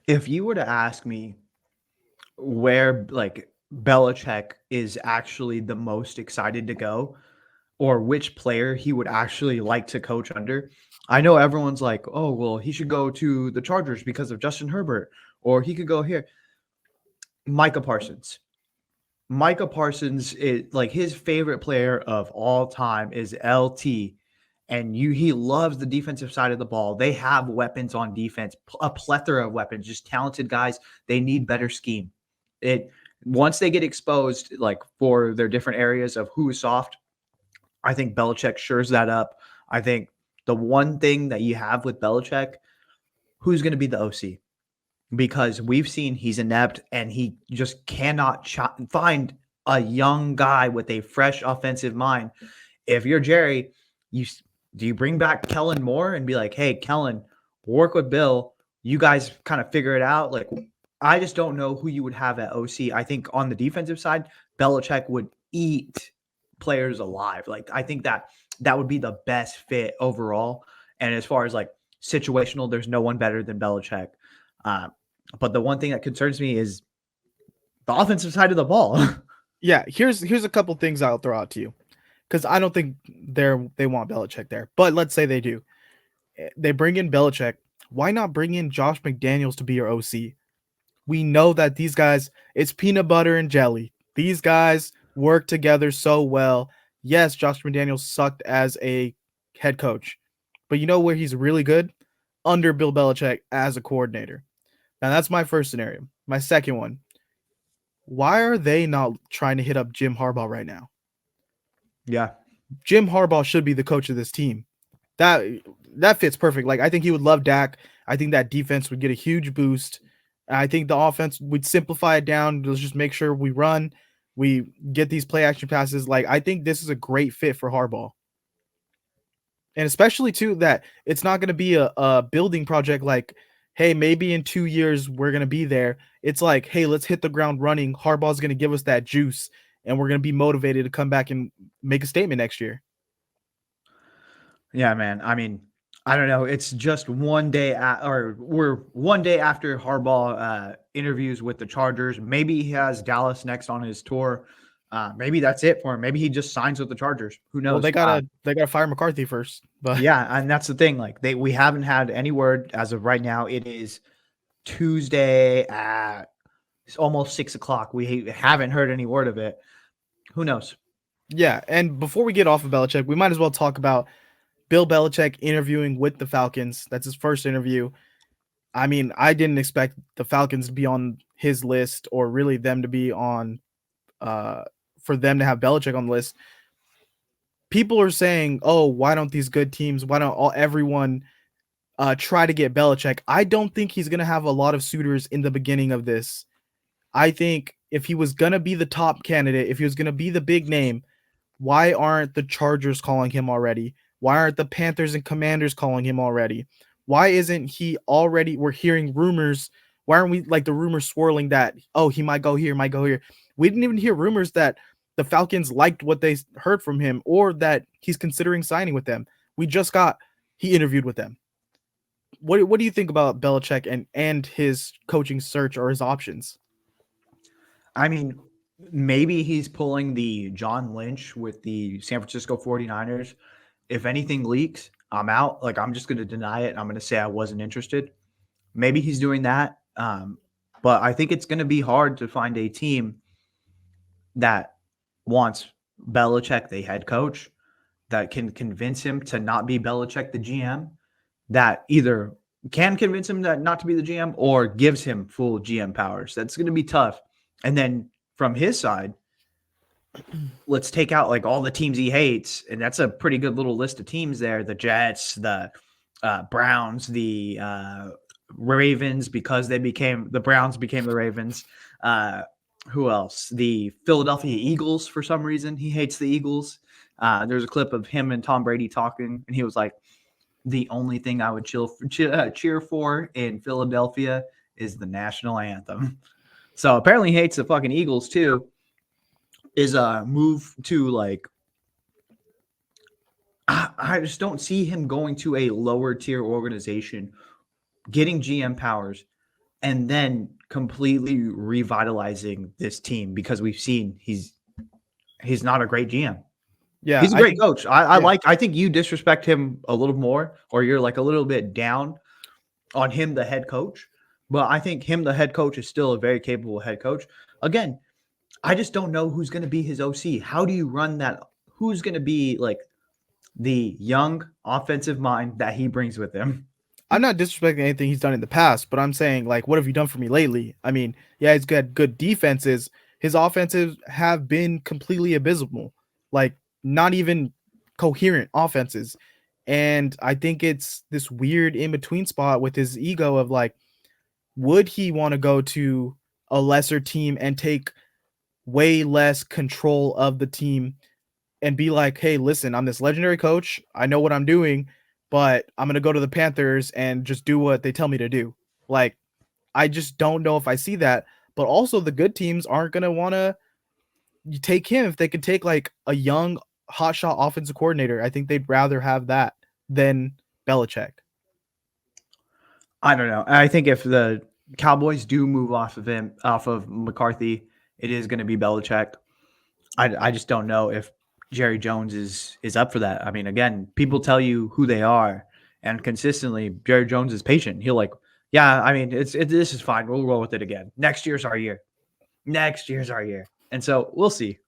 If you were to ask me where like Belichick is actually the most excited to go, or which player he would actually like to coach under. I know everyone's like, oh, well, he should go to the Chargers because of Justin Herbert, or he could go here. Micah Parsons. Micah Parsons is like his favorite player of all time is LT. And he loves the defensive side of the ball. They have weapons on defense, a plethora of weapons, just talented guys. They need better scheme. It once they get exposed, like for their different areas of who is soft, I think Belichick shores that up. I think the one thing that you have with Belichick, who's going to be the OC? Because we've seen he's inept and he just cannot find a young guy with a fresh offensive mind. If you're Jerry, you do you bring back Kellen Moore and be like, hey, Kellen, work with Bill. You guys kind of figure it out. Like, I just don't know who you would have at OC. I think on the defensive side, Belichick would eat players alive. Like, I think that would be the best fit overall. And as far as like situational, there's no one better than Belichick. Uh, but the one thing that concerns me is the offensive side of the ball. Yeah, here's a couple things I'll throw out to you, because I don't think they want Belichick there. But let's say they do. They bring in Belichick. Why not bring in Josh McDaniels to be your OC? We know that these guys, it's peanut butter and jelly. These guys work together so well. Yes, Josh McDaniels sucked as a head coach, but you know where he's really good? Under Bill Belichick as a coordinator. Now that's my first scenario. My second one, why are they not trying to hit up Jim Harbaugh right now? Yeah. Jim Harbaugh should be the coach of this team. That fits perfect. Like, I think he would love Dak. I think that defense would get a huge boost. I think the offense would simplify it down. Let's just make sure we run, we get these play action passes. Like, I think this is a great fit for Harbaugh. And especially too that it's not going to be a building project like, hey, maybe in 2 years we're going to be there. It's like, hey, let's hit the ground running. Harbaugh's going to give us that juice, and we're going to be motivated to come back and make a statement next year. Yeah, man. I mean, I don't know. It's just one day or we're one day after Harbaugh interviews with the Chargers. Maybe he has Dallas next on his tour. Maybe that's it for him. Maybe he just signs with the Chargers. Who Well, knows? they gotta fire McCarthy first, but Yeah, and that's the thing. Like we haven't had any word as of right now. It is Tuesday at it's almost 6 o'clock. We haven't heard any word of it. Who knows? yeah. And before we get off of Belichick, we might as well talk about Bill Belichick interviewing with the Falcons. That's his first interview. I mean, I didn't expect the Falcons to be on his list, or really them to be on, for them to have Belichick on the list. People are saying, "Oh, why don't these good teams? Why don't everyone try to get Belichick?" I don't think he's gonna have a lot of suitors in the beginning of this. I think if he was gonna be the top candidate, if he was gonna be the big name, why aren't the Chargers calling him already? Why aren't the Panthers and Commanders calling him already? Why isn't he already? We're hearing rumors. Why aren't we like the rumors swirling that, oh, he might go here, might go here? We didn't even hear rumors that the Falcons liked what they heard from him, or that he's considering signing with them. We just got he interviewed with them. What do you think about Belichick and his coaching search or his options? I mean, maybe he's pulling the John Lynch with the San Francisco 49ers. If anything leaks, I'm out. Like, I'm just going to deny it. I'm going to say I wasn't interested. Maybe he's doing that. But I think it's going to be hard to find a team that wants Belichick, the head coach, that can convince him to not be Belichick, the GM, that either can convince him that not to be the GM or gives him full GM powers. That's going to be tough. And then from his side, let's take out like all the teams he hates, and that's a pretty good little list of teams there. The Jets, the Browns, the Ravens, because the Browns became the Ravens. Who else? The Philadelphia Eagles, for some reason. He hates the Eagles. There's a clip of him and Tom Brady talking, and he was like, the only thing I would cheer for in Philadelphia is the national anthem. So apparently he hates the fucking Eagles too. Is a move to like, I just don't see him going to a lower tier organization, getting GM powers, and then completely revitalizing this team because we've seen he's not a great GM. Yeah, He's a I great think coach. yeah. I think you disrespect him a little more, or you're like a little bit down on him, the head coach. But I think him, the head coach, is still a very capable head coach. Again, I just don't know who's going to be his OC. How do you run that? Who's going to be like the young offensive mind that he brings with him? I'm not disrespecting anything he's done in the past, but I'm saying like, what have you done for me lately? I mean, yeah, he's got good defenses. His offenses have been completely abysmal, like not even coherent offenses. And I think it's this weird in between spot with his ego of like, would he want to go to a lesser team and take way less control of the team and be like, hey, listen, I'm this legendary coach. I know what I'm doing, but I'm going to go to the Panthers and just do what they tell me to do. Like, I just don't know if I see that. But also, the good teams aren't going to want to take him if they can take like a young hotshot offensive coordinator. I think they'd rather have that than Belichick. I don't know. I think if the Cowboys do move off of McCarthy, it is going to be Belichick. I just don't know if Jerry Jones is up for that. I mean, again, people tell you who they are, and consistently, Jerry Jones is patient. He'll like, yeah, I mean, this is fine. We'll roll with it again. Next year's our year. Next year's our year. And so we'll see.